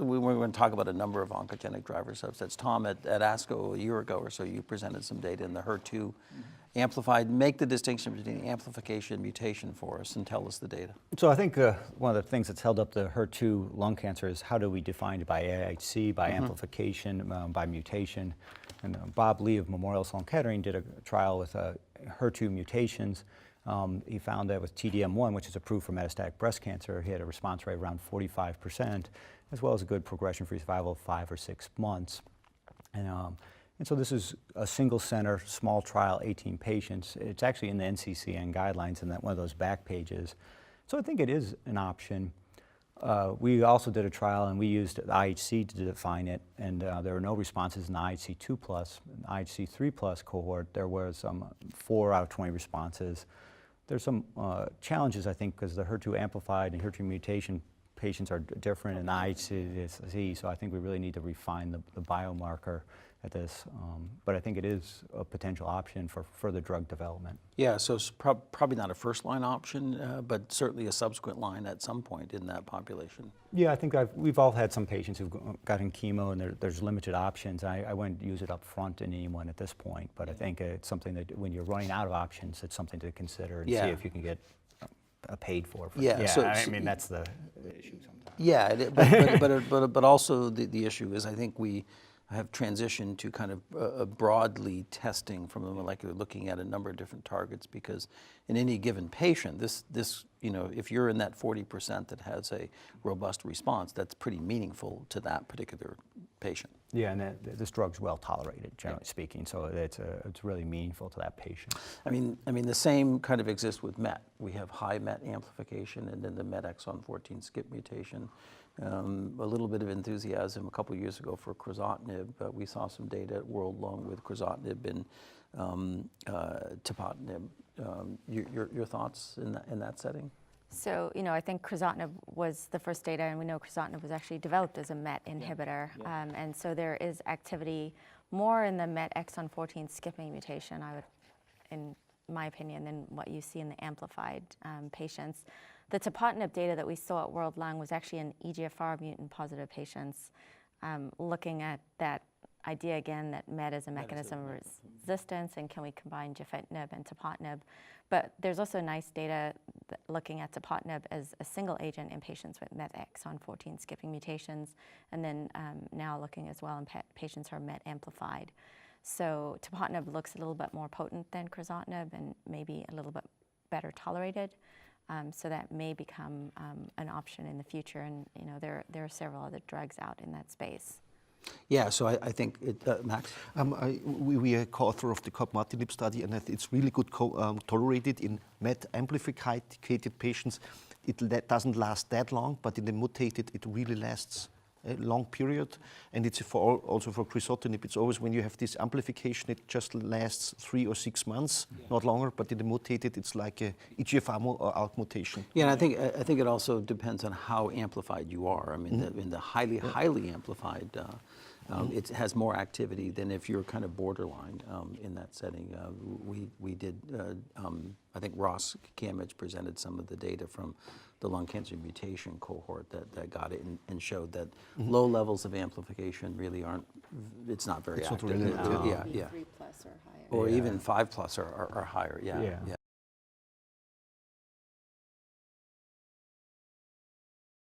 we were going to talk about a number of oncogenic driver subsets. Tom, at ASCO a year ago or so, you presented some data in the HER2 amplified. Make the distinction between amplification and mutation for us and tell us the data. So I think one of the things that's held up the HER2 lung cancer is how do we define it by AIHC, by amplification, by mutation. And Bob Lee of Memorial Sloan Kettering did a trial with HER2 mutations. He found that with TDM1, which is approved for metastatic breast cancer, he had a response rate around 45%, as well as a good progression-free survival of 5 or 6 months. And so this is a single center, small trial, 18 patients. It's actually in the NCCN guidelines in that one of those back pages. So I think it is an option. We also did a trial and we used IHC to define it, and there were no responses in the IHC 2+. In the IHC 3+ cohort, there were some 4 out of 20 responses. There's some challenges, I think, because the HER2 amplified and HER2 mutation patients are different in IHC, so I think we really need to refine the biomarker at this, but I think it is a potential option for further drug development. Yeah, so it's probably not a first-line option, but certainly a subsequent line at some point in that population. Yeah, I think we've all had some patients who've gotten chemo, and there's limited options. I wouldn't use it up front in anyone at this point, but I think it's something that when you're running out of options, it's something to consider and see if you can get paid for. Yeah, I mean, that's the issue sometimes. Yeah, but also the issue is I think we have transitioned to kind of broadly testing from the molecular, looking at a number of different targets, because in any given patient, this you know, if you're in that 40% that has a robust response, that's pretty meaningful to that particular patient. Yeah, and this drug's well tolerated, generally speaking, so it's really meaningful to that patient. I mean, the same kind of exists with MET. We have high MET amplification and then the MET exon 14 skip mutation. A little bit of enthusiasm a couple years ago for crizotinib. We saw some data at World Lung with crizotinib and tepotinib. Your thoughts in that setting? So, you know, I think crizotinib was the first data, and we know crizotinib was actually developed as a MET inhibitor. And so there is activity more in the MET exon 14 skipping mutation, in my opinion, than what you see in the amplified patients. The tepotinib data that we saw at World Lung was actually in EGFR mutant positive patients, looking at that idea again that MET is a mechanism of resistance, and can we combine gefitinib and tepotinib. But there's also nice data looking at tepotinib as a single agent in patients with MET exon 14 skipping mutations, and then now looking as well in patients who are MET amplified. So tepotinib looks a little bit more potent than crizotinib and maybe a little bit better tolerated. So that may become an option in the future, and you know there are several other drugs out in that space. Yeah, so I think, Max? We are co-author of the crizotinib study, and it's really good tolerated in MET amplified patients. It doesn't last that long, but in the mutated, it really lasts a long period. And it's also for crizotinib, it's always when you have this amplification, it just lasts 3 or 6 months, not longer, but in the mutated, it's like a EGFR or ALK mutation. Yeah, and I think it also depends on how amplified you are. I mean, in the highly amplified, it has more activity than if you're kind of borderline in that setting. We did, I think Ross Kamich presented some of the data from the lung cancer mutation cohort that got it and showed that low levels of amplification really aren't, it's not very active. Not really, yeah. 3+ or higher. Or even 5+ are higher, yeah.